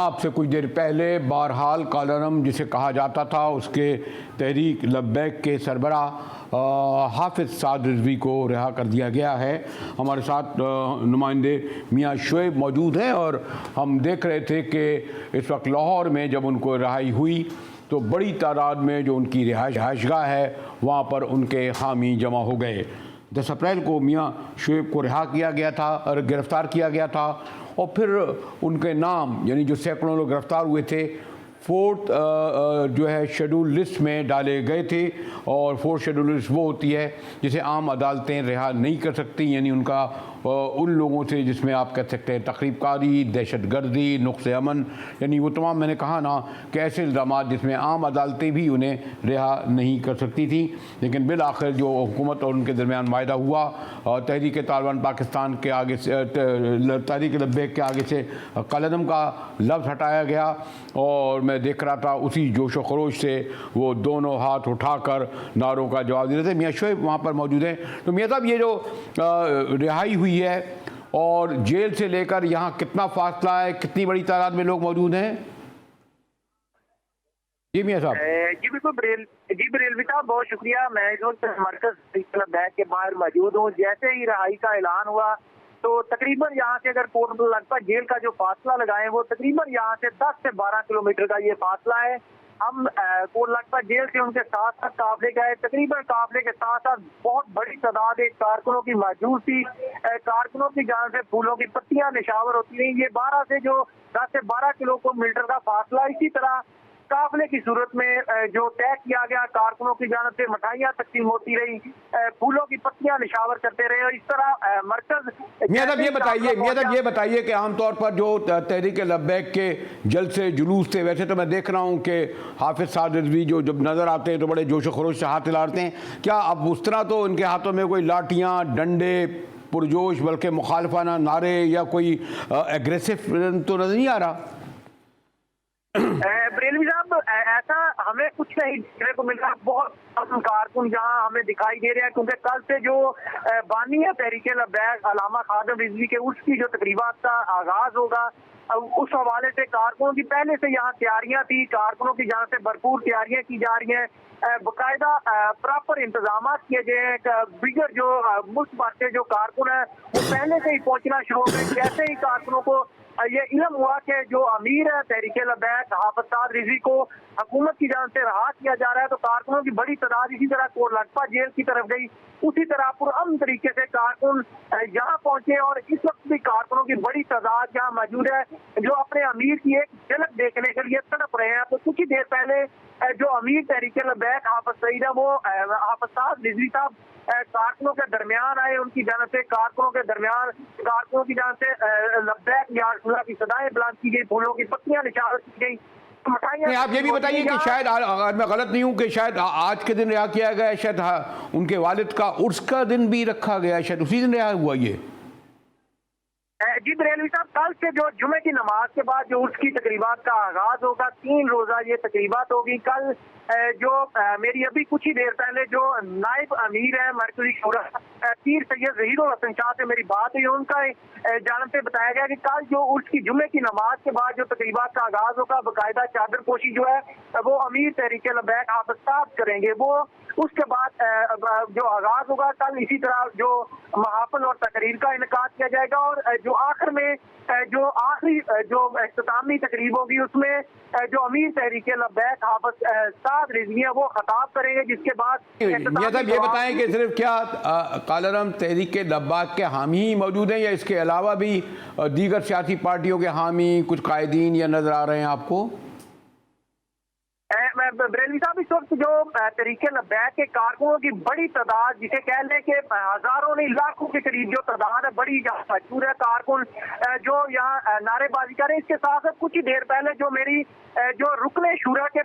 आपसे कुछ देर पहले बहरहाल कालारम जिसे कहा जाता था उसके तहरीक लब्बैक के सरबरा हाफिज़ साद रिजवी को रिहा कर दिया गया है। हमारे साथ नुमाइंदे मियाँ शुएब मौजूद हैं और हम देख रहे थे कि इस वक्त लाहौर में जब उनको रिहाई हुई तो बड़ी तादाद में जो उनकी रिहाइशगाह है वहाँ पर उनके हामी जमा हो गए। 10 अप्रैल को मियाँ शुएब को रिहा किया गया था और गिरफ़्तार किया गया था और फिर उनके नाम यानी जो सैकड़ों लोग गिरफ़्तार हुए थे फोर्थ जो है शेड्यूल लिस्ट में डाले गए थे। और फोर्थ शेड्यूल लिस्ट वो होती है जिसे आम अदालतें रिहा नहीं कर सकती, यानी उनका उन लोगों से जिसमें आप कह सकते हैं तकरीबकारी, दहशत गर्दी, नुक्स अमन, यानी वो तमाम मैंने कहा ना कि ऐसे इल्ज़ामात जिसमें आम अदालतें भी उन्हें रिहा नहीं कर सकती थी। लेकिन बिल आखिर जो हुकूमत और उनके दरमियान मायदा हुआ, तहरीक तालिबान पाकिस्तान के आगे से तहरीक लब्बैक के आगे से कालारम का लफ्ज़ हटाया गया और मैं देख रहा था उसी जोश व खरोश से वो दोनों हाथ उठाकर नारों का जवाब दे रहे थे। मियाँ शुएब वहाँ पर मौजूद हैं। तो मियाँ साहब, ये जो रिहाई हुई है और जेल से लेकर यहाँ कितना फासला है, कितनी बड़ी तादाद में लोग मौजूद हैं? जी मियाँ साहब। जी बिल्कुल बरेलवी साहब, बहुत शुक्रिया। मैं इस वक्त मरकज बैग के बाहर मौजूद हूँ। जैसे ही रिहाई का ऐलान हुआ तो तकरीबन यहाँ से अगर कोर्ट लगभग जेल का जो फासला लगाए वो तकरीबन यहाँ से 10 से 12 किलोमीटर का ये फासला है। हम कोर्ट लगभग जेल से उनके साथ साथ काफले गए। तकरीबन काफले के साथ साथ बहुत बड़ी तादाद एक कारकुनों की मौजूद थी। कारकुनों की जान से फूलों की पत्तियां निशावर होती रही। ये 12 से जो 10 से 12 किलोमीटर का फासला, इसी तरह काफले की सूरत में जो तय किया गया, कारकुनों की जानब से मिठाइयां तकसीम होती रही, फूलों की पत्तियां निशावर करते रहे और इस तरह मरकज। मियाँ साहब ये बताइए कि आमतौर पर जो तहरीक लब्बैक के जलसे जुलूस थे, वैसे तो मैं देख रहा हूँ कि हाफिज़ साद रिजवी जो जब नज़र आते हैं तो बड़े जोश खरोश से हाथ हिलाते हैं, क्या अब उस तरह तो उनके हाथों में कोई लाठियाँ, डंडे, पुरजोश बल्कि मुखालफाना नारे या कोई एग्रेसिव तो नजर नहीं आ रहा? बरेलवी साहब, ऐसा हमें कुछ नहीं देखने को मिल रहा। बहुत कम कारकुन जहां हमें दिखाई दे रहे हैं, क्योंकि कल से जो बानी है तहरीक लब्बैक अल्लामा खादिम रिजवी के, उसकी जो तकरीबात का आगाज होगा, उस हवाले से कारकुनों की पहले से यहाँ तैयारियां थी। कारकुनों की जहाँ से भरपूर तैयारियां की जा रही हैं, बाकायदा प्रॉपर इंतजाम किए गए हैं। बिगर जो मुल्क भर से जो कारकुन है वो पहले से ही पहुंचना शुरू हो गए। जैसे ही कारकुनों को ये इल्म हुआ कि जो अमीर है तहरीक लब्बैक हाफिज़ साद रिजवी को हुकूमत की जान से रहा किया जा रहा है, तो कारकुनों की बड़ी तादाद इसी तरह कोटलखपा जेल की तरफ गई। उसी तरह पुरअमन तरीके से कारकुन यहाँ पहुंचे और इस वक्त भी कारकुनों की बड़ी तादाद यहाँ मौजूद है जो अपने अमीर की एक झलक देखने के लिए तड़प रहे हैं। तो कुछ ही देर पहले जो अमीर तहरीक लब्बैक हाफिज़ सईद है, वो हाफिज़ साद रिजवी साहब कारकुनों के दरमियान आए। उनकी जानब से कारकुनों के दरमियान कारकुनों की जानब से लब्बैक या रसूलुल्लाह की सदाएं बुलंद की गई, फूलों की पत्तियां निशावर की गई। आप ये भी बताइए कि शायद अगर मैं गलत नहीं हूँ कि शायद आज के दिन रिहा किया गया, शायद उनके वालिद का उर्स का दिन भी रखा गया, शायद उसी दिन रिहा हुआ ये। जी बरेलवी साहब, कल से जो जुमे की नमाज के बाद जो उसकी तकरीबात का आगाज होगा, 3 रोजा ये तकरीबात होगी। कल जो मेरी अभी कुछ ही देर पहले जो नायब अमीर है मरकजी शूरा पीर सैयद ज़हीरुल हसन शाह से मेरी बात हुई, उनका जानब से बताया गया कि कल जो उर्स की जुमे की नमाज के बाद जो तकरीबात का आगाज होगा, बाकायदा चादर पोशी जो है वो अमीर तहरीक लब्बैक हाफिज़ साद करेंगे। वो उसके बाद जो आगाज होगा कल इसी तरह जो महाफिल और तकरीर का इनकाद किया जाएगा और जो आखिर में जो आखिरी जो इख्तितामी तकरीब होगी उसमें जो अमीर तहरीक लब्बैक हाफिज़ साद रिजवी है वो खिताब करेंगे, जिसके बाद ये बताएं कि सिर्फ क्या कालारम तहरीक लब्बैक के हामी ही मौजूद हैं या इसके अलावा भी दीगर सियासी पार्टियों के हामी, कुछ कायदीन या नजर आ रहे हैं आपको? बरेलवी साहब, इस वक्त जो तहरीक लब्बैक के कारकुनों की बड़ी तादाद, जिसे कह लें कि हजारों नहीं लाखों के करीब जो तादाद है, बड़ी मशहूर है कारकुन जो यहाँ नारेबाजी कर रहे हैं। इसके साथ साथ कुछ ही देर पहले जो मेरी जो रुकने शूरा के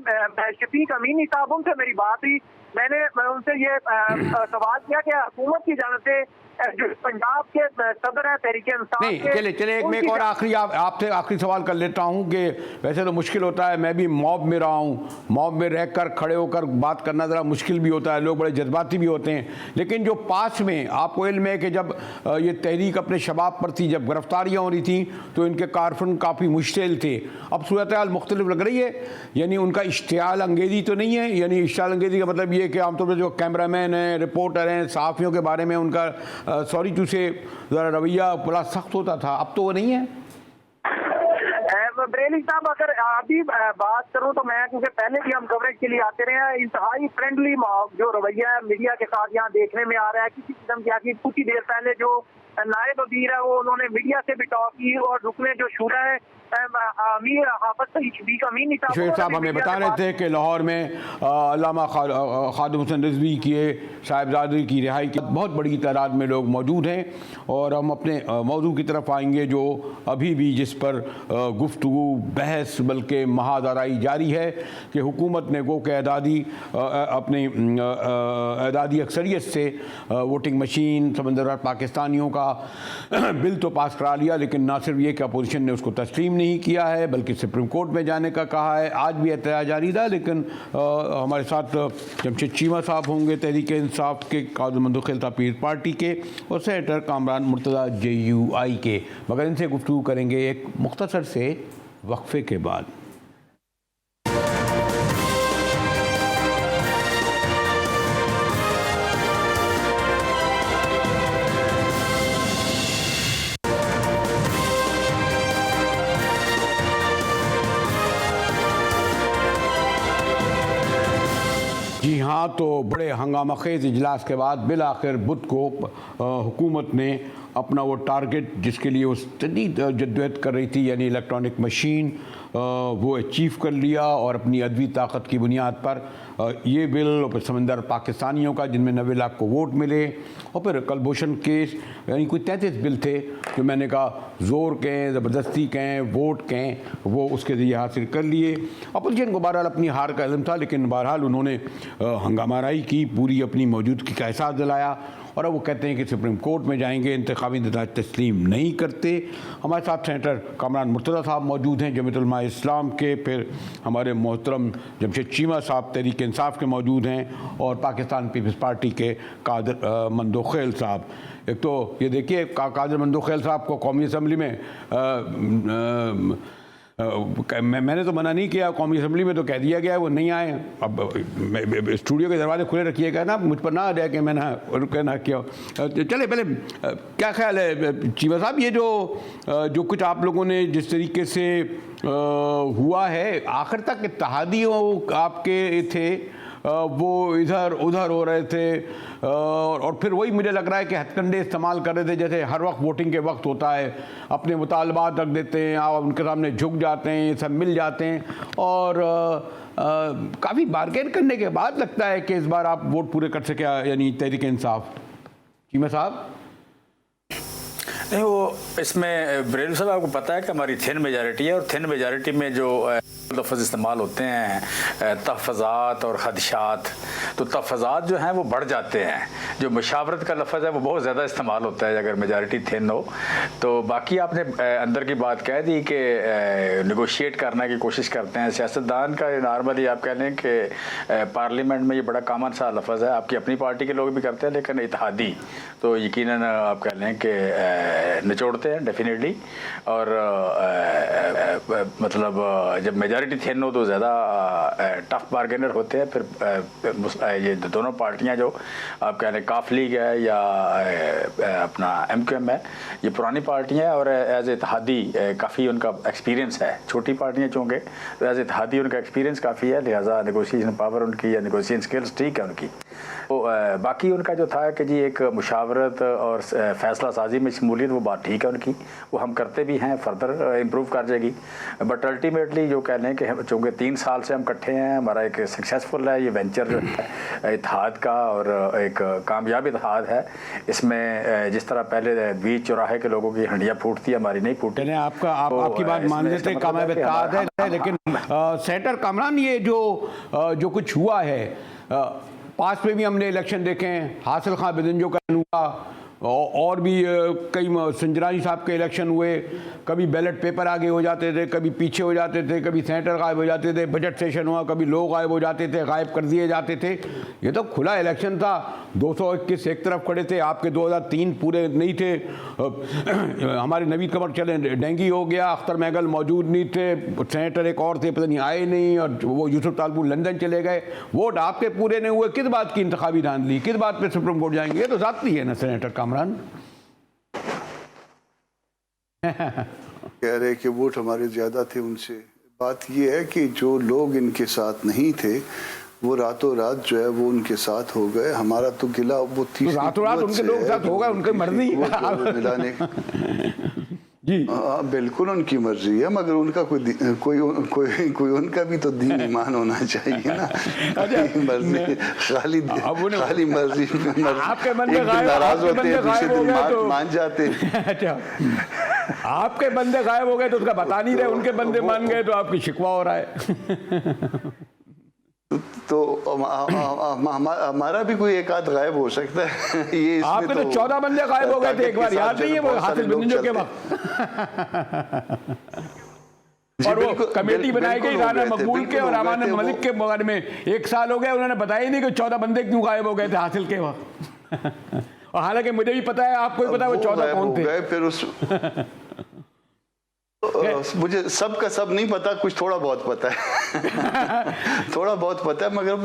शफीक अमीनी साहब, उनसे मेरी बात हुई। मैंने उनसे ये सवाल किया कि हुकूमत की जानब से जो पंजाब के सदर है तहरीक इंसाफ नहीं, के, चले एक में एक उनकी और आखिरी आपसे आखिरी सवाल कर लेता हूं कि वैसे तो मुश्किल होता है, मैं भी मॉब में रहा हूं, मॉब में रहकर खड़े होकर बात करना ज़रा मुश्किल भी होता है, लोग बड़े जज्बाती भी होते हैं, लेकिन जो पास में आपको इल्म है कि जब ये तहरीक अपने शबाब पर थी, जब गिरफ्तारियाँ हो रही थी तो इनके कारकुन काफ़ी मुश्तिल थे, अब सूरत हाल मुख्तलिफ लग रही है, यानी उनका इश्तियाल अंगेज़ी तो नहीं है, यानी इश्तियाल अंगेज़ी का मतलब ये कि आमतौर पर जो कैमरामैन हैं, रिपोर्टर हैं, सहाफ़ियों के बारे में उनका सॉरी टू से ज़रा रवैया बड़ा सख्त होता था, अब तो वो नहीं है। बरेली साहब, अगर अभी बात करूं तो मैं, क्योंकि पहले भी हम कवरेज के लिए आते रहे हैं, इंतहाई फ्रेंडली जो रवैया है मीडिया के साथ यहाँ देखने में आ रहा है। किसी किस्म की कुछ ही देर पहले जो नायब वजीर है वो उन्होंने मीडिया से भी टॉक की, और रुकने जो शुरा है अमीर हाफिज शफीक अमीनी साहब हमें बता रहे थे कि लाहौर में अल्लामा खादिम हुसैन रिजवी की साहिबजादे की रिहाई की बहुत बड़ी तादाद में लोग मौजूद हैं, और हम अपने मौजू की तरफ आएंगे जो अभी भी जिस पर गुफ्तगू बहस बल्कि महादाराई जारी है कि हुकूमत ने गो के अपनी एदादी अक्सरियत से वोटिंग मशीन समंदर पाकिस्तानियों का बिल तो पास करा लिया, लेकिन ना सिर्फ ये कि अपोजिशन ने उसको तस्लीम नहीं किया है बल्कि सुप्रीम कोर्ट में जाने का कहा है। आज भी एहतजाज जारी था, लेकिन हमारे साथ जमशेद चीमा साहब होंगे तहरीक इंसाफ के, कादिर मंदोखेल पीर पार्टी के, और सेनेटर कामरान मुर्तज़ा JUI के, मगर इनसे गुफ्तगू करेंगे एक मुख्तसर से वक्फे के बाद। जी हाँ, तो बड़े हंगामा खेज इजलास के बाद बिल आखिर बुध को हुकूमत ने अपना वो टारगेट जिसके लिए वो शदीद जद्दोजहद कर रही थी, यानी इलेक्ट्रॉनिक मशीन, वो अचीव कर लिया, और अपनी अदवी ताकत की बुनियाद पर ये बिल, और फिर समंदर पाकिस्तानियों का जिनमें 90 लाख को वोट मिले, और फिर कलभूषण केस, यानी कोई 33 बिल थे जो मैंने कहा ज़ोर कहें, ज़बरदस्ती कहें, वोट कहें, वो उसके ज़रिए हासिल कर लिए। अपोजिशन को बहरहाल अपनी हार का इल्म था, लेकिन बहरहाल उन्होंने हंगामाराई की, पूरी अपनी मौजूदगी का एहसास दिलाया, और अब वो कहते हैं कि सुप्रीम कोर्ट में जाएंगे, इंतखाबी नताज तस्लीम नहीं करते। हमारे साथ सेनेटर कामरान मुर्तज़ा साहब मौजूद हैं जमीयत उलमा इस्लाम के, फिर हमारे मोहतरम जमशेद चीमा साहब तहरीक इंसाफ के मौजूद हैं, और पाकिस्तान पीपल्स पार्टी के कादिर मंदोखेल साहब। एक तो ये देखिए कादिर मंदोखेल साहब को कौमी असम्बली में मैंने तो मना नहीं किया, कौमी असम्बली में तो कह दिया गया है वो नहीं आए। अब स्टूडियो के दरवाजे खुले रखिएगा ना, मुझ पर ना आ जाए कि मैंने रुके ना किया। चले पहले क्या ख्याल है चीमा साहब, ये जो कुछ आप लोगों ने जिस तरीके से हुआ है, आखिर तक इत्तेहादियों आपके थे वो इधर उधर हो रहे थे, और फिर वही मुझे लग रहा है कि हथकंडे इस्तेमाल कर रहे थे, जैसे हर वक्त वोटिंग के वक्त होता है, अपने मुतालबात रख देते हैं, आप उनके सामने झुक जाते हैं, ये सब मिल जाते हैं, और काफ़ी बार्गेन करने के बाद लगता है कि इस बार आप वोट पूरे कर सके, यानी तहरीक इंसाफ। चीमा साहब नहीं, वो इसमें बरेलवी साहब आपको पता है कि हमारी थिन मेजॉरिटी है, और थिन मेजॉरिटी में जो लफ्ज़ इस्तेमाल होते हैं तहफ़्फ़ुज़ात और खदशात, तो तहफ़्फ़ुज़ात जो हैं वो बढ़ जाते हैं, जो मुशावरत का लफ्ज़ है वो बहुत ज़्यादा इस्तेमाल होता है अगर मेजॉरिटी थिन हो। तो बाकी आपने अंदर की बात कह दी कि नेगोशिएट करने की कोशिश करते हैं सियासतदान का, नॉर्मली आप कह लें कि पार्लियामेंट में ये बड़ा कॉमन सा लफ्ज़ है, आपकी अपनी पार्टी के लोग भी करते हैं, लेकिन इत्तेहादी तो यकीनन आप कह लें कि निचोड़ते हैं डेफिनेटली, और मतलब जब मेजॉरिटी थिन हो तो ज़्यादा टफ बार्गेनर होते हैं। फिर ये दोनों पार्टियां जो आप कह लें काफ लीग है या अपना MQM है, ये पुरानी पार्टियां हैं, और एज इत्तेहादी काफ़ी उनका एक्सपीरियंस है। छोटी पार्टियां चूँकि तो एज इत्तेहादी उनका एक्सपीरियंस काफ़ी है, लिहाजा नेगोशिएशन पावर उनकी या नेगोशिएशन स्किल्स ठीक है उनकी। तो बाकी उनका जो था कि जी एक मुशावरत और फैसला साजी में शमूलियत, वो बात ठीक है उनकी, वो हम करते भी हैं, फर्दर इम्प्रूव कर जाएगी। बट अल्टीमेटली जो कह लें कि चूँकि 3 साल से हम इकट्ठे हैं, हमारा एक सक्सेसफुल है ये वेंचर जो है इत्तेहाद का, और एक कामयाब इत्तेहाद है। इसमें जिस तरह पहले बीच चौराहे के लोगों की हंडियाँ फूटती, हमारी नहीं फूटती। आपकी बात मान लेते कामयाब इत्तेहाद है, लेकिन सेनेटर कामरान ये जो कुछ हुआ है, पास में भी हमने इलेक्शन देखे हैं, हासिल खां बिदंजो का हुआ, और भी कई संजरानी साहब के इलेक्शन हुए, कभी बैलेट पेपर आगे हो जाते थे, कभी पीछे हो जाते थे, कभी सेनेटर गायब हो जाते थे, बजट सेशन हुआ कभी लोग गायब हो जाते थे, गायब कर दिए जाते थे। ये तो खुला इलेक्शन था, 221 एक तरफ खड़े थे, आपके 2003 पूरे नहीं थे। हमारे नवीद कमर चले डेंगी हो गया, अख्तर महगल मौजूद नहीं थे, सेनेटर एक और थे पता नहीं आए नहीं, और वो यूसुफ तालपुर लंदन चले गए, वोट आपके पूरे नहीं हुए। किस बात की इंतखाबी धांधली, किस बात पे सुप्रीम कोर्ट जाएंगे? ये तो जाती है ना सेनेटर कामरान। कह रहे कि वोट हमारे ज़्यादा थे उनसे। बात यह है कि जो लोग इनके साथ नहीं थे वो रातों रात जो है वो उनके साथ हो गए। हमारा तो गिला वो तो रातों रात उनके लोग साथ हो गए, उनकी मर्जी मिलाने जी। बिल्कुल उनकी मर्जी है, मगर उनका कोई उनका भी तो दीन ईमान होना चाहिए ना। मर्जी खाली मर्जी आपके बंदे नाराज होते हैं, दूसरे दिन मान जाते हैं। अच्छा, आपके बंदे गायब हो गए तो उसका बता नहीं रहे, उनके बंदे मान गए तो आपकी शिकवा हो रहा है। तो हमारा भी कोई एक आध गायब हो सकता है। ये आपके तो 14 बंदे गायब हो गए थे एक बार, याद नहीं है वो हासिल बिंजो के वक्त। और वो कमेटी बनाई गई राना मकबूल के और अमान मलिक के बारे में 1 साल हो गया, उन्होंने बताया ही नहीं कि 14 बंदे क्यों गायब हो गए थे हासिल के वक्त। और हालांकि मुझे भी पता है, आपको भी पता है वो 14 कौन थे। फिर उस मुझे सब का सब नहीं पता, कुछ थोड़ा बहुत पता है। थोड़ा बहुत पता है, मगर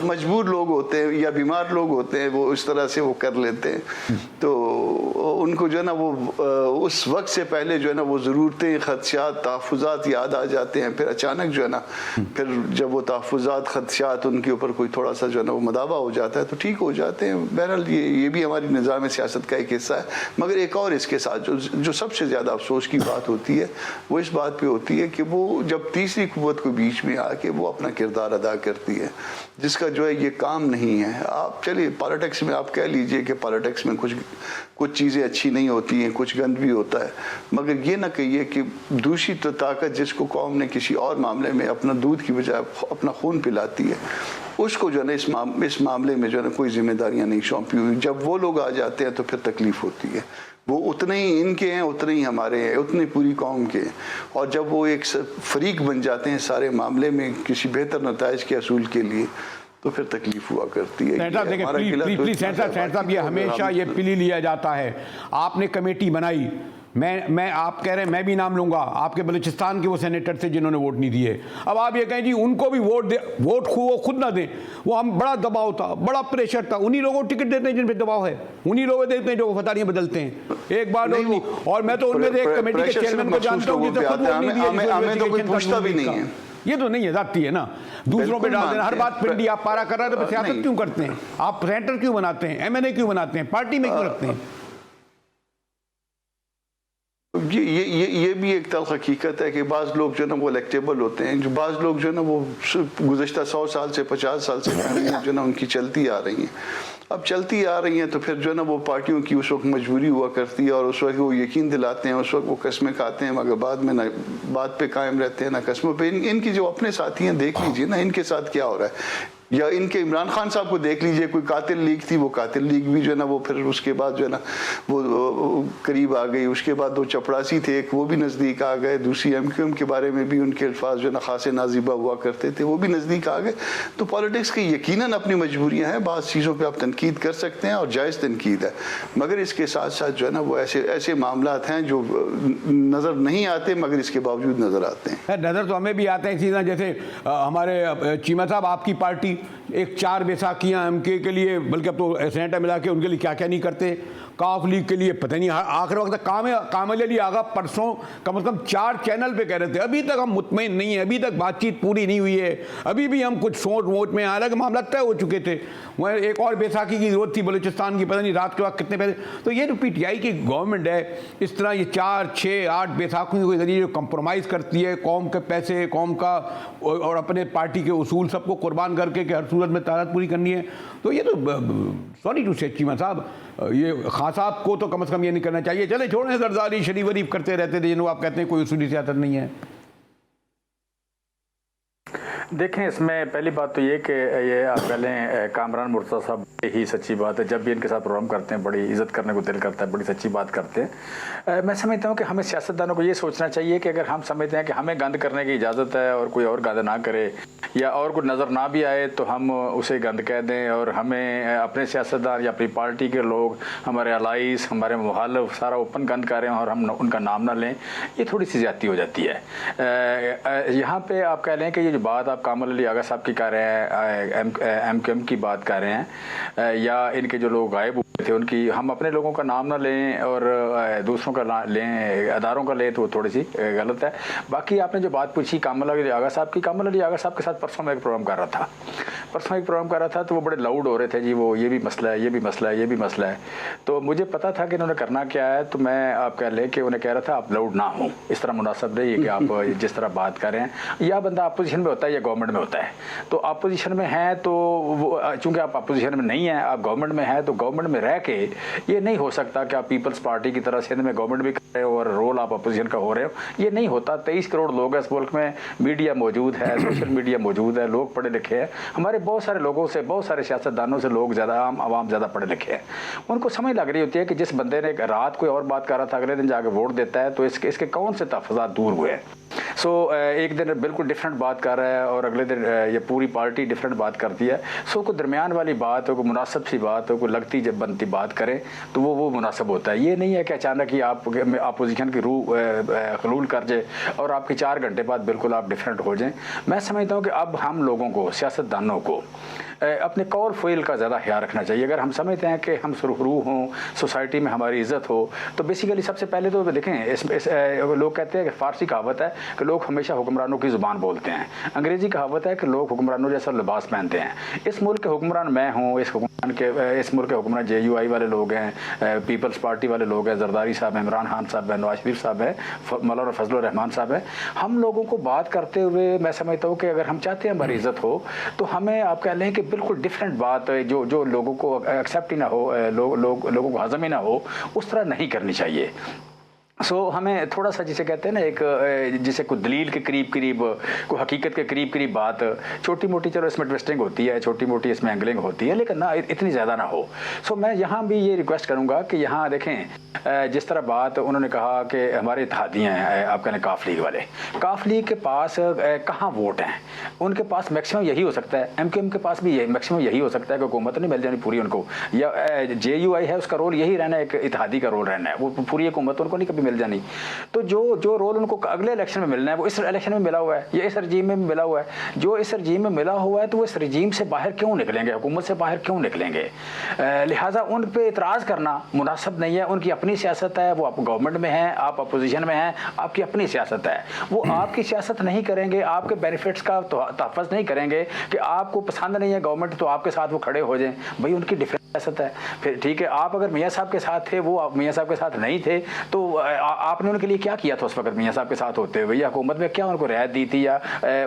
मजबूर लोग होते हैं या बीमार लोग होते हैं, वो इस तरह से वो कर लेते हैं। तो उनको जो है ना वो उस वक्त से पहले जो है ना वो ज़रूरतें, खदशात, तहफ़्फ़ुज़ात याद आ जाते हैं। फिर अचानक जो है ना फिर जब वो तहफ़्फ़ुज़ात, खदशात उनके ऊपर कोई थोड़ा सा जो है ना वो मदावा हो जाता है तो ठीक हो जाते हैं। बहरहाल ये भी हमारी निज़ाम सियासत का एक हिस्सा है। मगर एक और इसके साथ जो सबसे ज़्यादा अफसोस की बात होती है वो इस बात पे होती है कि वो जब तीसरी कुव्वत को बीच में आके वो अपना किरदार अदा करती है, जिसका जो है ये काम नहीं है। आप चलिए पॉलिटिक्स में आप कह लीजिए कि पॉलिटिक्स में कुछ चीज़ें अच्छी नहीं होती हैं, कुछ गंद भी होता है, मगर ये ना कहिए कि दूसरी तो ताकत जिसको कौम ने किसी और मामले में अपना दूध की बजाय अपना खून पिलाती है, उसको जो है ना इस मामले में जो है ना कोई जिम्मेदारियां नहीं सौंपी हुई। जब वो लोग आ जाते हैं तो फिर तकलीफ होती है। वो उतने ही इनके हैं, उतने ही हमारे हैं, उतने पूरी कौम के हैं। और जब वो एक फरीक बन जाते हैं सारे मामले में किसी बेहतर नताइज के असूल के लिए, तो फिर तकलीफ हुआ करती है। प्लीज साहब, ये हमेशा ये पिली लिया जाता है। आपने कमेटी बनाई, मैं आप कह रहे हैं मैं भी नाम लूंगा, आपके बलूचिस्तान के वो सेनेटर थे जिन्होंने वोट नहीं दिए। अब आप ये कहें जी उनको भी वोट वो खुद ना दें, वो हम बड़ा दबाव था, बड़ा प्रेशर था, उन्हीं लोगों को टिकट देते हैं जिन पे दबाव है, उन्हीं लोगों देते हैं जो फतारियां बदलते हैं एक बार नहीं। और मैं तो उनमें से एक कमेटी के चेयरमैन को जानता हूँ जिसे खुद वोट नहीं दिया, हमें तो कोई पूछता भी नहीं है। ये तो नहीं है, जाती है ना, दूसरों पे डाल देना, हर बात पिंडी आप पारा कर रहे हैं तो सियासत क्यों करते हैं आप? सेंटर क्यों बनाते हैं, MNA क्यों बनाते हैं, पार्टी में क्यों रखते हैं? ये भी एक तल्ख हकीकत है कि बाज़ लोग जो है ना वो इलेक्टेबल होते हैं, जो बाज़ लोग जो है ना वो गुज़श्ता 100 साल से 50 साल से जो है ना उनकी चलती आ रही हैं। अब चलती आ रही हैं तो फिर जो है ना वो पार्टियों की उस वक्त मजबूरी हुआ करती है और उस वक्त वो यकीन दिलाते हैं, उस वक्त वो कस्में खाते हैं, मगर बाद में ना बात पे कायम रहते हैं ना कस्मों पे। इनकी जो अपने साथी हैं देख लीजिए ना इनके साथ क्या हो रहा है। या इनके इमरान खान साहब को देख लीजिए, कोई कातिल लीग थी, वो कातिल लीग भी जो है ना वो फिर उसके बाद जो है ना वो करीब आ गई। उसके बाद 2 चपड़ासी थे, एक वो भी नज़दीक आ गए। दूसरी MQM के बारे में भी उनके अल्फाज जो है ना खासे नाजिबा हुआ करते थे, वो भी नज़दीक आ गए। तो पॉलिटिक्स की यकीनन अपनी मजबूरियाँ हैं, बाज़ चीज़ों पर आप तनकीद कर सकते हैं और जायज़ तनकीद है, मगर इसके साथ साथ जो है ना वो ऐसे मामलात हैं जो नज़र नहीं आते मगर इसके बावजूद नज़र आते हैं। नज़र तो हमें भी आते हैं चीज़ें, जैसे हमारे चीमा साहब आपकी पार्टी एक 4 बैसाखियाँ MK के लिए, बल्कि अब तो सेनेटर मिला के उनके लिए क्या क्या नहीं करते, काफ लीग के लिए पता नहीं आखिर वक्त कामिल अली आगा परसों कम से कम 4 चैनल पे कह रहे थे अभी तक हम मुतमईन नहीं है, अभी तक बातचीत पूरी नहीं हुई है, अभी भी हम कुछ सोच वोट में, हालांकि मामला तय हो चुके थे। वह एक और बैसाखी की जरूरत थी बलूचिस्तान की, पता नहीं रात के वक्त कितने पैसे। तो ये जो PTI की गवर्नमेंट है, इस तरह ये 4, 6, 8 बैसाखियों के जरिए जो कंप्रोमाइज़ करती है कौम के पैसे, कौम का और अपने पार्टी के उसूल सबको कुर्बान करके कि हर सूरत में ताकत पूरी करनी है, तो ये तो सॉरी टू से चीमा साहब, ये खान साहब को तो कम से कम ये नहीं करना चाहिए। चले छोड़ें, जरदारी शरीफ वरीफ करते रहते थे जिन्होंने आप कहते हैं कोई उसूली सियासत नहीं है। देखें, इसमें पहली बात तो ये कि ये आप कह लें कामरान मुर्तज़ा साहब ही सच्ची बात है, जब भी इनके साथ प्रोग्राम करते हैं बड़ी इज़्ज़त करने को दिल करता है, बड़ी सच्ची बात करते हैं। मैं समझता हूँ कि हमें सियासतदानों को ये सोचना चाहिए कि अगर हम समझते हैं कि हमें गंद करने की इजाज़त है और कोई और गंद ना करे या और कुछ नज़र ना भी आए तो हम उसे गंद कह दें, और हमें अपने सियासतदान या अपनी पार्टी के लोग, हमारे अलाइस, हमारे मुखालिफ सारा ओपन गंद करें और हम उनका नाम ना लें, ये थोड़ी सी ज़्यादती हो जाती है। यहाँ पे आप कह लें कि ये जो बात आप कामल अली आगा साहब की कर रहे हैं, MQM की बात कर रहे हैं, या इनके जो लोग गायब हुए थे उनकी, हम अपने लोगों का नाम ना लें और दूसरों का लें, अदारों का लें, तो थोड़ी सी गलत है। बाकी आपने जो बात पूछी कामल अली आगा साहब की, कामल अली आगा साहब के साथ परसों मैं एक प्रोग्राम कर रहा था, तो वो बड़े लाउड हो रहे थे जी, वो ये भी मसला है, ये भी मसला है, ये भी मसला है। तो मुझे पता था कि इन्होंने करना क्या है, तो मैं आप कह लें कि उन्हें कह रहा था आप लाउड ना हो, इस तरह मुनासिब नहीं है कि आप जिस तरह बात कर रहे हैं, या बंदा अपोजिशन में होता है या गवर्नमेंट में होता है। तो अपोजिशन में है तो वो, चूंकि आप अपोजिशन में नहीं है, आप गवर्नमेंट में है, तो गवर्नमेंट में रह के ये नहीं हो सकता कि आप पीपल्स पार्टी की तरह सिंध में गवर्नमेंट भी कर रहे हो और रोल आप अपोजिशन का हो रहे हो, ये नहीं होता। 23 करोड़ लोग हैं इस मुल्क में, मीडिया मौजूद है, सोशल मीडिया मौजूद है, लोग पढ़े लिखे हैं, हमारे बहुत सारे लोगों से, बहुत सारे सियासतदानों से लोग ज़्यादा, आम आवाम ज़्यादा पढ़े लिखे हैं। उनको समझ लग रही होती है कि जिस बंदे ने रात कोई और बात कर रहा था अगले दिन जाके वोट देता है, तो इसके कौन से तहफ़्फ़ुज़ात दूर हुए हैं। सो एक दिन बिल्कुल डिफरेंट बात कर रहा है और अगले दिन ये पूरी पार्टी डिफरेंट बात करती है। सो कोई दरमियान वाली बात हो, कोई मुनासिब सी बात हो, कोई लगती जब बनती बात करें तो वो मुनासिब होता है। ये नहीं है कि अचानक ही आप अपोजिशन की रूह खलूल कर जाए और आपके 4 घंटे बाद बिल्कुल आप डिफरेंट हो जाएं। मैं समझता हूँ कि अब हम लोगों को, सियासतदानों को अपने कौल फ़ेल का ज़्यादा ख्याल रखना चाहिए। अगर हम समझते हैं कि हम सुरखरू हों, सोसाइटी में हमारी इज़्ज़त हो, तो बेसिकली सबसे पहले तो देखें, लोग कहते हैं कि फ़ारसी कहावत है कि लोग हमेशा हुक्मरानों की ज़ुबान बोलते हैं, अंग्रेज़ी कहावत है कि लोग हुक्मरानों जैसा लिबास पहनते हैं। इस मुल्क के हुक्मरान मैं हूँ, इस मुल्क के हुक्मरान JUI वाले लोग हैं, पीपल्स पार्टी वाले लोग हैं, जरदारी साहब, इमरान खान साहब है, नवाज शरीफ साहब है, मौलाना फजलुर रहमान साहब है। हम लोगों को बात करते हुए मैं समझता हूँ कि अगर हम चाहते हैं हमारी इज़्ज़त हो, तो हमें आप कह लें कि बिल्कुल डिफरेंट बात जो लोगों को एक्सेप्ट ही ना हो, लोगों को हजम ही ना हो, उस तरह नहीं करनी चाहिए। हमें थोड़ा सा जिसे कहते हैं ना, एक जिसे कोई दलील के करीब कोई हकीकत के करीब बात, छोटी मोटी, चलो इसमें ट्विस्टिंग होती है, छोटी मोटी इसमें एंगलिंग होती है, लेकिन ना इतनी ज़्यादा ना हो। मैं यहाँ भी ये रिक्वेस्ट करूँगा कि यहाँ देखें, जिस तरह बात उन्होंने कहा कि हमारे इत्तेहादियाँ हैं, आप कहें काफ लीग वाले, काफ लीग के पास कहाँ वोट हैं, उनके पास मैक्सिमम यही हो सकता है, MQM के पास भी मैक्सिमम यही हो सकता है कि हुकूमत नहीं मिल जानी पूरी उनको, या JUI है उसका रोल यही रहना है, एक इत्तेहादी का रोल रहना है, वो पूरी हुकूमत उनको नहीं कभी मिल जानी। तो जो रोल उनको अगले इलेक्शन में मिलना है वो इस इलेक्शन में मिला हुआ है, या इस रजीम में मिला हुआ है। जो इस रजीम में मिला हुआ है तो वो इस रजीम से बाहर क्यों निकलेंगे, हुकूमत से बाहर क्यों निकलेंगे। लिहाजा उन पे इतराज़ करना मुनासिब नहीं है। उनकी अपनी सियासत है, वो आप गवर्नमेंट में हैं, आप अपोजिशन में हैं, आपकी अपनी सियासत है, वो आपकी सियासत नहीं करेंगे, आपके बेनिफिट्स का तहफ़्फ़ुज़ नहीं करेंगे कि आपको पसंद नहीं है गवर्नमेंट तो आपके साथ वो खड़े हो जाएं। भाई उनकी डिफरेंट सियासत है। फिर ठीक है, आप अगर मियाँ साहब के साथ थे, वो मियाँ साहब के साथ नहीं थे, तो आपने उनके लिए क्या किया था उस वक्त मियाँ साहब के साथ होते हुए, या हुकूमत में क्या उनको रियायत दी थी, या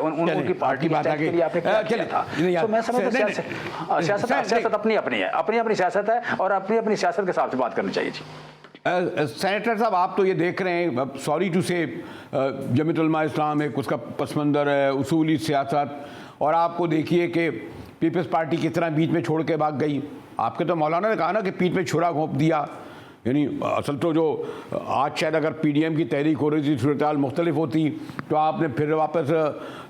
उनकी पार्टी के लिए आपने क्या किया था। तो मैं समझता हूँ सियासत अपनी अपनी है, अपनी सियासत है और अपनी सियासत के हिसाब से बात करनी चाहिए। जी सेनेटर साहब, आप तो ये देख रहे हैं, सॉरी टू से, जमीयत उलमा इस्लाम एक उसका पस मंज़र है, उसूली सियासत, और आपको देखिए कि पीपल्स पार्टी किस तरह बीच में छोड़ के भाग गई। आपके तो मौलाना ने कहा ना कि पीठ में छुरा घोंप दिया, यानी असल तो जो आज शायद अगर PDM की तहरीक हो रही थी, सूरत हाल मुख्तलिफ होती, तो आपने फिर वापस,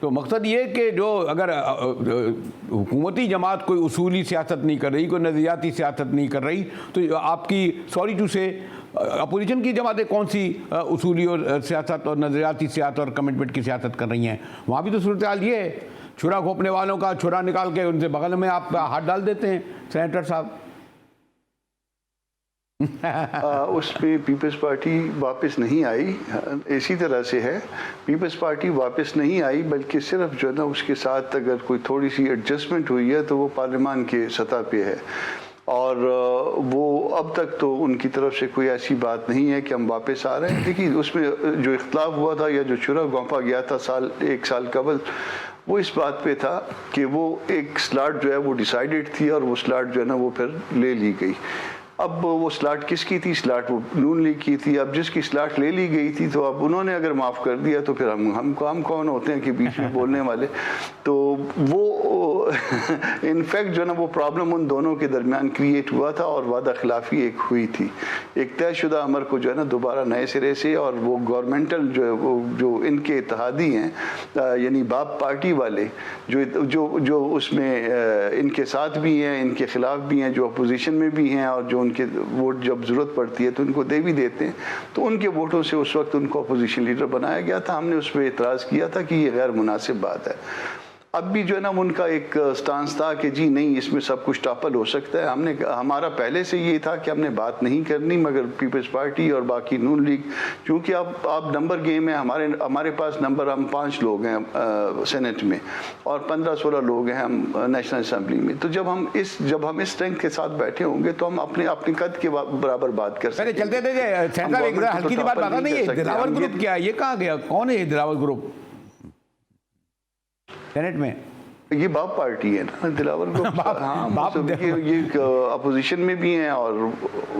तो मकसद ये कि जो अगर हुकूमती जमात कोई उसूली सियासत नहीं कर रही, कोई नज़रियाती सियासत नहीं कर रही, तो आपकी सॉरी टू से अपोजिशन की जमातें कौन सी उसूली और सियासत और नज़रियाती सियासत और कमिटमेंट की सियासत कर रही हैं। वहाँ भी तो सूरत हाल ये है, छुरा घोंपने वालों का छुरा निकाल के उनसे बगल में आप हाथ डाल देते हैं सेनेटर साहब। उस पर पीपल्स पार्टी वापस नहीं आई, इसी तरह से है, पीपल्स पार्टी वापस नहीं आई, बल्कि सिर्फ जो है ना उसके साथ अगर कोई थोड़ी सी एडजस्टमेंट हुई है तो वो पार्लियामान के सतह पे है, और वो अब तक तो उनकी तरफ से कोई ऐसी बात नहीं है कि हम वापस आ रहे हैं। देखिए, उसमें जो इख्तलाफ हुआ था या जो छुरा घोंपा गया था एक साल कबल, वो इस बात पे था कि वो एक स्लॉट जो है वो डिसाइडेड थी और वो स्लॉट जो है ना वो फिर ले ली गई। अब वो स्लाट किसकी थी? स्लाट वो नून लीग की थी। अब जिसकी स्लाट ले ली गई थी तो अब उन्होंने अगर माफ़ कर दिया तो फिर हम कौन होते हैं कि बीच में बोलने वाले। तो वो इनफैक्ट जो है ना वो प्रॉब्लम उन दोनों के दरमियान क्रिएट हुआ था और वादा खिलाफी एक हुई थी। एक तयशुदा अमर को जो है ना दोबारा नए सिरे से, और वो गवर्नमेंटल जो है वो जो इनके इत्तेहादी हैं यानी बाप पार्टी वाले जो उसमें इनके साथ भी हैं, इनके खिलाफ भी हैं, जो अपोजिशन में भी हैं, और जो उनके वोट जब ज़रूरत पड़ती है तो उनको दे भी देते हैं। तो उनके वोटों से उस वक्त उनको अपोजिशन लीडर बनाया गया था। हमने उस पर एतराज़ किया था कि ये गैर मुनासिब बात है। अब भी जो है ना उनका एक स्टांस था कि जी नहीं, इसमें सब कुछ टॉपल हो सकता है। हमारा पहले से ये था कि हमने बात नहीं करनी, मगर पीपल्स पार्टी और बाकी नून लीग, क्योंकि आप नंबर गेम है, हमारे पास नंबर, हम 5 लोग हैं सेनेट में और 15-16 लोग हैं हम नेशनल असम्बली में। तो जब हम इस स्ट्रेंथ के साथ बैठे होंगे तो हम अपने कद के बराबर बात कर सकते हैं। चलते थे हल्की सी बात बता नहीं है, दिलावर ग्रुप क्या है, ये कहाँ गया, कौन है ये दिलावर ग्रुप सेनेट में? ये बाप पार्टी है ना दिलावर को। हाँ, बाप ये अपोजिशन में भी हैं और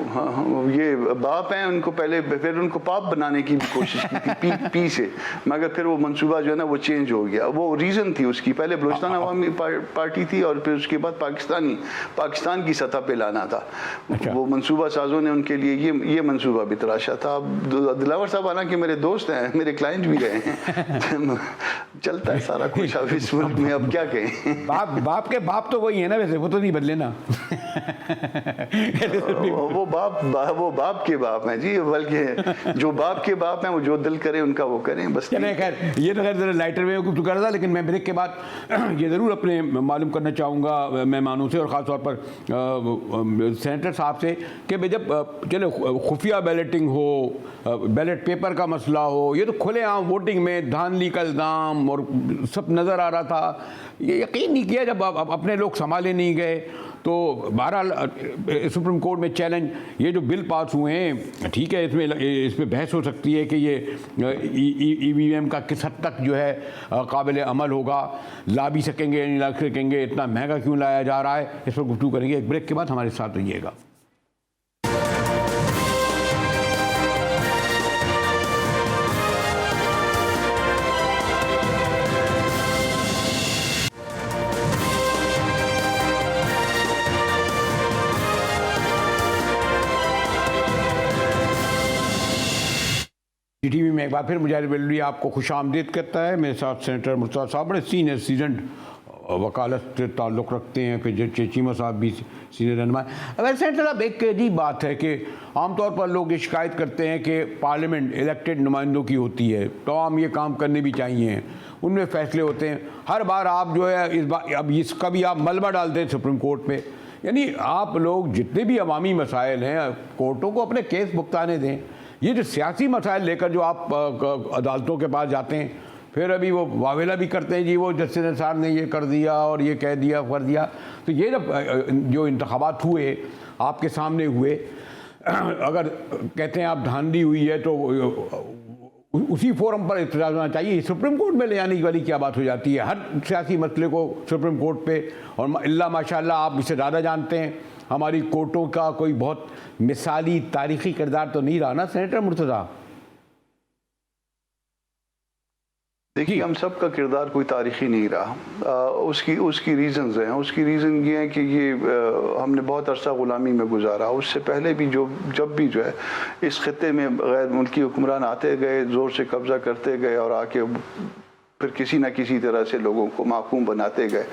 हाँ, ये बाप हैं। उनको पहले फिर उनको पाप बनाने की भी कोशिश की थी पी से, मगर फिर वो मंसूबा जो है ना वो चेंज हो गया। वो रीज़न थी उसकी, पहले बलूचिस्तान अवामी पार्टी थी और फिर उसके बाद पाकिस्तान की सतह पे लाना था। अच्छा। वो मंसूबा साजों ने उनके लिए ये मंसूबा भी तराशा था। अब दिलावर साहब हालांकि मेरे दोस्त हैं, मेरे क्लाइंट भी रहे हैं चलता है सारा कुछ अब इस मुल्क में। अब क्या बाप के बाप तो वही है ना, वैसे वो तो नहीं बदले ना वो बाप के बाप हैं जी, बल्कि जो बाप के बाप हैं वो जो दिल करे उनका वो करें बस। खैर ये तो खैर जरा लाइटर में कुछ कर रहा था, लेकिन मैं ब्रेक के बाद ये ज़रूर अपने मालूम करना चाहूँगा मेहमानों से और ख़ास तौर पर सेनेटर साहब से कि भाई जब चलो खुफिया बैलेटिंग हो, बैलेट पेपर का मसला हो, ये तो खुलेआम वोटिंग में धांधली का इल्ज़ाम और सब नज़र आ रहा था। ये यकीन नहीं किया जब अपने लोग संभाले नहीं गए। तो बहरहाल सुप्रीम कोर्ट में चैलेंज, ये जो बिल पास हुए हैं ठीक है, इसमें बहस हो सकती है कि ये EVM का किस हद तक जो है काबिल अमल होगा, ला भी सकेंगे नहीं ला सकेंगे, इतना महंगा क्यों लाया जा रहा है, इस पर गुफ्तगू करेंगे। एक ब्रेक के बाद हमारे साथ रहिएगा। टीवी में एक बार फिर मुजाहिर बेलवी आपको खुशामदीद करता है। मेरे साथ सेनेटर मुर्तज़ा साहब बड़े सीनियर सीजन वकालत से ताल्लुक़ रखते हैं, फिर चीमा साहब भी सीनियर रहनुमा। अगर सेनेटर साहब एक अजीब बात है कि आमतौर पर लोग ये शिकायत करते हैं कि पार्लियामेंट इलेक्टेड नुमाइंदों की होती है, तो हम ये काम करने भी चाहिए, उनमें फ़ैसले होते हैं। हर बार आप जो है इस बार अब इसका भी आप मलबा डालते हैं सुप्रीम कोर्ट पे, यानी आप लोग जितने भी अवामी मसाइल हैं कोर्टों को अपने केस भुगताने दें। ये जो सियासी मसाइल लेकर जो आप अदालतों के पास जाते हैं, फिर अभी वो वावेला भी करते हैं जी वो जस्टिस निसार ने ये कर दिया और ये कह दिया कर दिया। तो ये जो इंतखाबात हुए आपके सामने हुए, अगर कहते हैं आप धांधली हुई है तो उसी फोरम पर एहतजाज होना चाहिए, सुप्रीम कोर्ट में ले जाने वाली क्या बात हो जाती है हर सियासी मसले को सुप्रीम कोर्ट पे। और अल्लाह माशाल्लाह आप इससे ज़्यादा जानते हैं, हमारी कोर्टों का कोई बहुत मिसाली तारीखी किरदार तो नहीं रहा ना सेनेटर मुर्तज़ा? देखिए हम सब का किरदार कोई तारीखी नहीं रहा। उसकी रीज़न्स हैं। उसकी रीज़न ये है कि ये हमने बहुत अरसा ग़ुलामी में गुजारा। उससे पहले भी जब भी जो है इस खत्ते में गैर मुल्की हुक्मरान आते गए, ज़ोर से कब्ज़ा करते गए और आके फिर किसी न किसी तरह से लोगों को महकूम बनाते गए।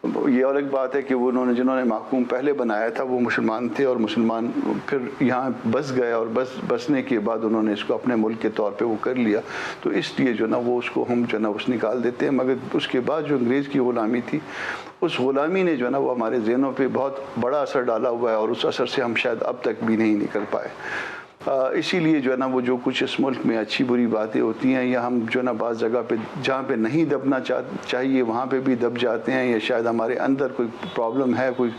ये अलग बात है कि जिन्होंने महकूम पहले बनाया था वो मुसलमान थे और मुसलमान फिर यहाँ बस गए और बसने के बाद उन्होंने इसको अपने मुल्क के तौर पे वो कर लिया। तो इसलिए जो ना वो उसको हम जो ना उस निकाल देते हैं। मगर उसके बाद जो अंग्रेज़ की ग़ुलामी थी, उस ग़ुलामी ने जो ना वो हमारे ज़हनों पे बहुत बड़ा असर डाला हुआ है और उस असर से हम शायद अब तक भी नहीं निकल पाए। इसीलिए जो है ना वो जो कुछ इस मुल्क में अच्छी बुरी बातें होती हैं या हम जो ना बाज़ जगह पे जहाँ पे नहीं दबना चाहिए वहाँ पे भी दब जाते हैं, या शायद हमारे अंदर कोई प्रॉब्लम है, कोई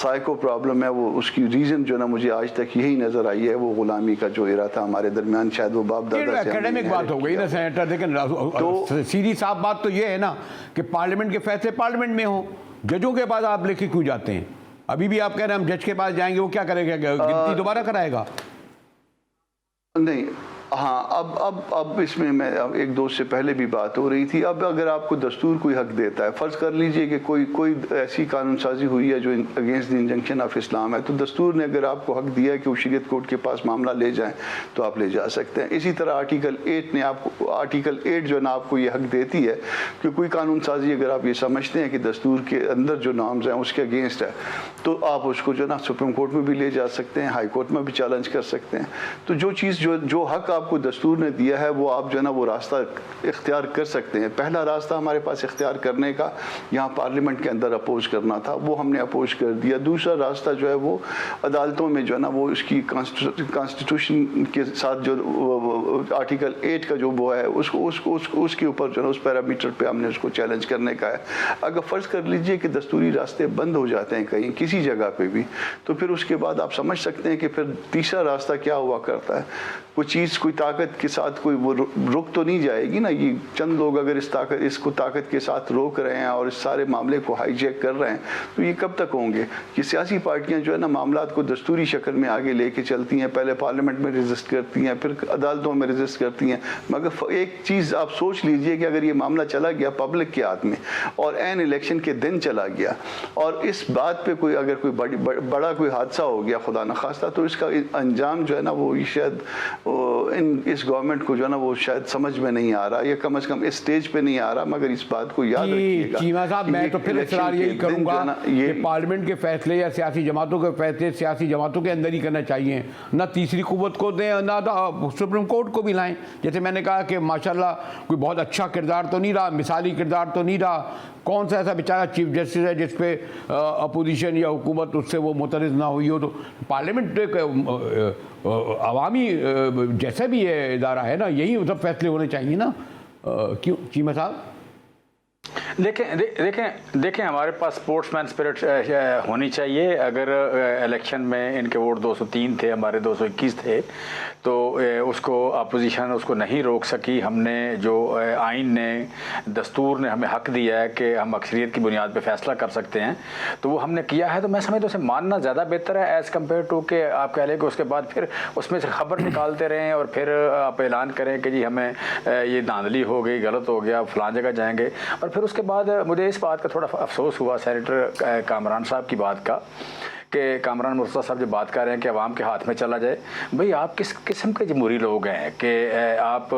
साइको प्रॉब्लम है, वो उसकी रीज़न जो ना मुझे आज तक यही नज़र आई है, वो ग़ुलामी का जो इरा था हमारे दरमियान, शायद वो बाप दादा से एकेडमिक बात हो गई ना सेनेटर। लेकिन तो सीधी साफ बात तो ये है ना कि पार्लियामेंट के फैसले पार्लियामेंट में हो, जजों के पास आप लेके क्यों जाते हैं? अभी भी आप कह रहे हैं हम जज के पास जाएंगे, वो क्या करेगा, गिनती दोबारा कराएगा? नहीं, हाँ, अब इसमें मैं अब एक दोस्त से पहले भी बात हो रही थी। अब अगर आपको दस्तूर कोई हक देता है, फ़र्ज़ कर लीजिए कि कोई ऐसी कानून साजी हुई है जो against the injunction of Islam है, तो दस्तूर ने अगर आपको हक दिया है कि वो शरीयत कोर्ट के पास मामला ले जाएं, तो आप ले जा सकते हैं। इसी तरह आर्टिकल 8 जो है ना आपको ये हक देती है कि कोई कानून साजी अगर आप ये समझते हैं कि दस्तूर के अंदर जो नॉर्म्स हैं उसके अगेंस्ट है, तो आप उसको जो ना सुप्रीम कोर्ट में भी ले जा सकते हैं, हाई कोर्ट में भी चैलेंज कर सकते हैं। तो जो चीज़ जो हक आपको दस्तूर ने दिया है, वो आप जो है ना वो रास्ता इख्तियार कर सकते हैं। पहला रास्ता हमारे पास इख्तियार करने का यहाँ पार्लियामेंट के अंदर अपोज करना था, वो हमने अपोज कर दिया। दूसरा रास्ता जो है वो अदालतों में जो है ना वो उसकी कॉन्स्टिट्यूशन के साथ जो आर्टिकल 8 का जो वो है उसके ऊपर जो है उस पैरामीटर पे हमने उसको चैलेंज करने का है। अगर फ़र्ज़ कर लीजिए कि दस्तूरी रास्ते बंद हो जाते हैं कहीं किसी जगह पे भी, तो फिर उसके बाद आप समझ सकते हैं कि फिर तीसरा रास्ता क्या हुआ करता है। कोई चीज़ कोई ताकत के साथ कोई वो रुक तो नहीं जाएगी ना। ये चंद लोग अगर इसको ताकत के साथ रोक रहे हैं और इस सारे मामले को हाईजैक कर रहे हैं, तो ये कब तक होंगे? कि सियासी पार्टियां जो है ना मामलात को दस्तूरी शक्ल में आगे लेके चलती हैं, पहले पार्लियामेंट में रजिस्ट करती हैं, फिर अदालतों में रजिस्ट करती हैं। मगर एक चीज़ आप सोच लीजिए कि अगर ये मामला चला गया पब्लिक के हाथ में और एन इलेक्शन के दिन चला गया और इस बात पर कोई अगर कोई बड़ा कोई हादसा हो गया खुदा न खास्ता, तो इसका अंजाम जो है ना वो शायद इस गवर्नमेंट को जो है ना वो शायद समझ में नहीं आ रहा, या कम से कम इस स्टेज पे नहीं आ रहा। मगर इस बात को याद रखिएगा चीमा साहब, मैं तो फिर इसरार यही करूंगा कि पार्लियामेंट के फैसले या सियासी जमातों के फैसले सियासी जमातों के अंदर ही करना चाहिए, ना तीसरी कुव्वत को दें, ना सुप्रीम कोर्ट को भी लाएं। जैसे मैंने कहा कि माशाल्लाह कोई बहुत अच्छा किरदार तो नहीं रहा, मिसाली किरदार तो नहीं रहा। कौन सा ऐसा बेचारा चीफ जस्टिस है जिस पे अपोजिशन या हुकूमत उससे वो मुतरज़ ना हुई हो? तो पार्लियामेंट अवामी जैसा भी ये इदारा है ना, यही सब फैसले होने चाहिए ना। क्यों चीमा साहब? देखें हमारे पास स्पोर्ट्समैन स्पिरिट होनी चाहिए। अगर इलेक्शन में इनके वोट 203 थे, हमारे 221 थे, तो उसको अपोजिशन उसको नहीं रोक सकी। हमने जो आइन ने दस्तूर ने हमें हक दिया है कि हम अक्सरियत की बुनियाद पे फैसला कर सकते हैं, तो वो हमने किया है। तो मैं समझता हूँ उसे मानना ज़्यादा बेहतर है एज़ कम्पेयर टू कि आप कह लें कि उसके बाद फिर उसमें से खबर निकालते रहें और फिर आप ऐलान करें कि जी हमें ये धांधली हो गई, गलत हो गया, फलां जगह जाएंगे। और फिर उसके बाद मुझे इस बात का थोड़ा अफसोस हुआ सेनेटर कामरान साहब की बात का, कि कामरान मुर्तज़ा साहब जो बात कर रहे हैं कि अवाम के हाथ में चला जाए। भाई आप किस किस्म के जमहूरी लोग हैं कि आप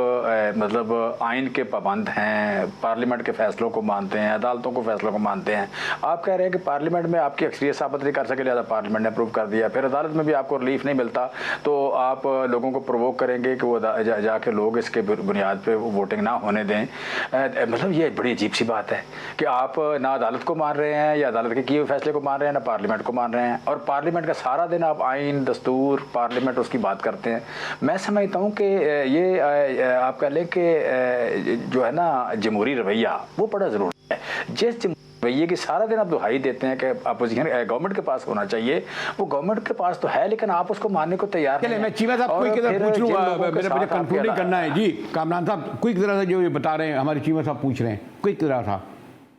मतलब आइन के पाबंद हैं, पार्लियामेंट के फ़ैसलों को मानते हैं, अदालतों को फ़ैसलों को मानते हैं। आप कह रहे हैं कि पार्लियामेंट में आपकी अक्सरियत साबित नहीं कर सके, लिहाजा पार्लियामेंट ने अप्रूव कर दिया। फिर अदालत में भी आपको रिलीफ नहीं मिलता, तो आप लोगों को प्रोवोक करेंगे कि वो जाके लोग इसके बुनियाद पर वोटिंग ना होने दें। मतलब ये बड़ी अजीब सी बात है कि आप ना अदालत को मान रहे हैं, या अदालत के किए हुए फैसले को मान रहे हैं, ना पार्लियामेंट को मान रहे हैं। और पार्लियामेंट का सारा दिन आप आइन, दस्तूर, पार्लियामेंट उसकी बात करते हैं। मैं समझता हूँ कि ये आप कह लें कि जो है ना जमहूरी रवैया वो बड़ा ज़रूरी है। जिस रवैये की सारा दिन आप दुहाई देते हैं कि अपोजिशन गवर्नमेंट के पास होना चाहिए, वो गवर्नमेंट के पास तो है, लेकिन आप उसको मानने को तैयार नहीं। मैं चीमा साहब कोई किधर पूछ लूँगा, मुझे कंक्लूडिंग करना है जी। कामरान साहब कोई तरह से जो ये बता रहे हैं हमारे चीमा साहब पूछ रहे हैं, कोई तरह था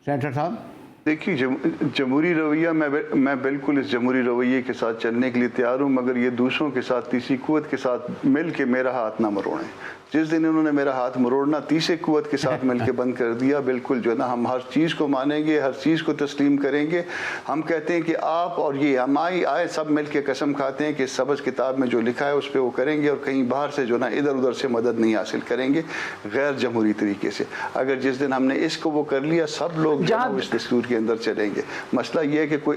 सेनेटर साहब? देखिए, जमहूरी रवैया मैं बिल्कुल इस जमहूरी रवैये के साथ चलने के लिए तैयार हूँ, मगर ये दूसरों के साथ तीसरी कुव्वत के साथ मिल के मेरा हाथ ना मरोड़ें। जिस दिन इन्होंने मेरा हाथ मरोड़ना तीसरे कुव्वत के साथ मिलकर बंद कर दिया, बिल्कुल जो है ना हम हर चीज़ को मानेंगे, हर चीज़ को तस्लीम करेंगे। हम कहते हैं कि आप और ये हम आए सब मिल के कसम खाते हैं कि सबज किताब में जो लिखा है उस पर वो करेंगे, और कहीं बाहर से जो ना इधर उधर से मदद नहीं हासिल करेंगे गैर जमहूरी तरीके से। अगर जिस दिन हमने इसको वो कर लिया, सब लोग इस दस्तूर के अंदर चलेंगे। मसला ये है कि कोई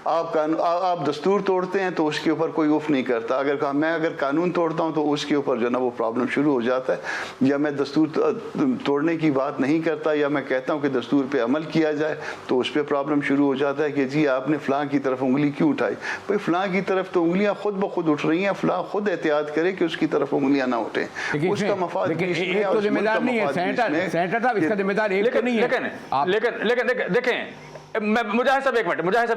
आप दस्तूर तोड़ते हैं तो उसके ऊपर कोई उफ नहीं करता। अगर कानून तोड़ता हूँ तो उसके ऊपर जो ना वो प्रॉब्लम शुरू हो जाता है। या मैं दस्तूर तोड़ने की बात नहीं करता, या मैं कहता हूं कि दस्तूर पे अमल किया जाए, तो उस पर प्रॉब्लम शुरू हो जाता है कि जी आपने फलां की तरफ उंगली क्यों उठाई। भाई फलां की तरफ तो उंगलियां खुद ब खुद उठ रही हैं, फलां खुद एहतियात करे कि उसकी तरफ उंगलियां ना उठे। उसका मफाद तो जिम्मेदार नहीं है सेनेटर साहब, इसका जिम्मेदार एक तो नहीं है। लेकिन देखें मुजाहिद साहब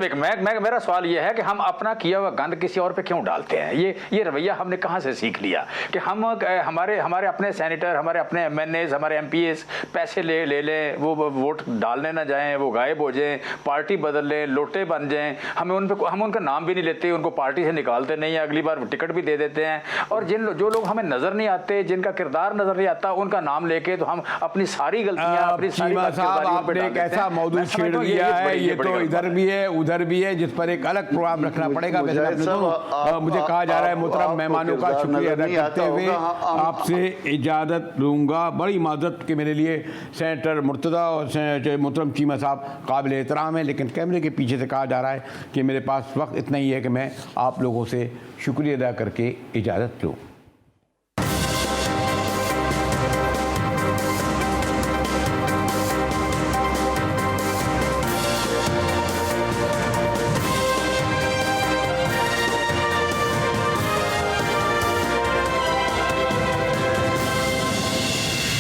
एक मिनट, मेरा सवाल ये है कि हम अपना किया हुआ गंद किसी और पे क्यों डालते हैं? ये रवैया हमने कहाँ से सीख लिया कि हम हमारे अपने सेनेटर, हमारे अपने एमएनएस, हमारे एमपीएस पैसे ले लें, वो वोट डालने ना जाएं, वो गायब हो जाएं, पार्टी बदल लें, लोटे बन जाएं, हम उनका नाम भी नहीं लेते, उनको पार्टी से निकालते नहीं है, अगली बार टिकट भी दे देते हैं, और जो लोग हमें नजर नहीं आते, जिनका किरदार नजर नहीं आता, उनका नाम लेके तो हम अपनी सारी गलतियां, अपनी सारी आपने एक ऐसा मौजूद छेड़ दिया है, ये तो इधर भी है उधर भी है, जिस पर एक अलग प्रोग्राम रखना पड़ेगा। मुझे कहा जा रहा है मोहतरम मेहमानों का शुक्रिया अदा करते हुए आपसे इजाज़त लूँगा। बड़ी माजरत कि मेरे लिए सेनेटर मुर्तज़ा और मोहतरम चीमा साहब काबिल एहतराम है, लेकिन कैमरे के पीछे से कहा जा रहा है कि मेरे पास वक्त इतना ही है कि मैं आप लोगों से शुक्रिया अदा करके इजाज़त लूँ।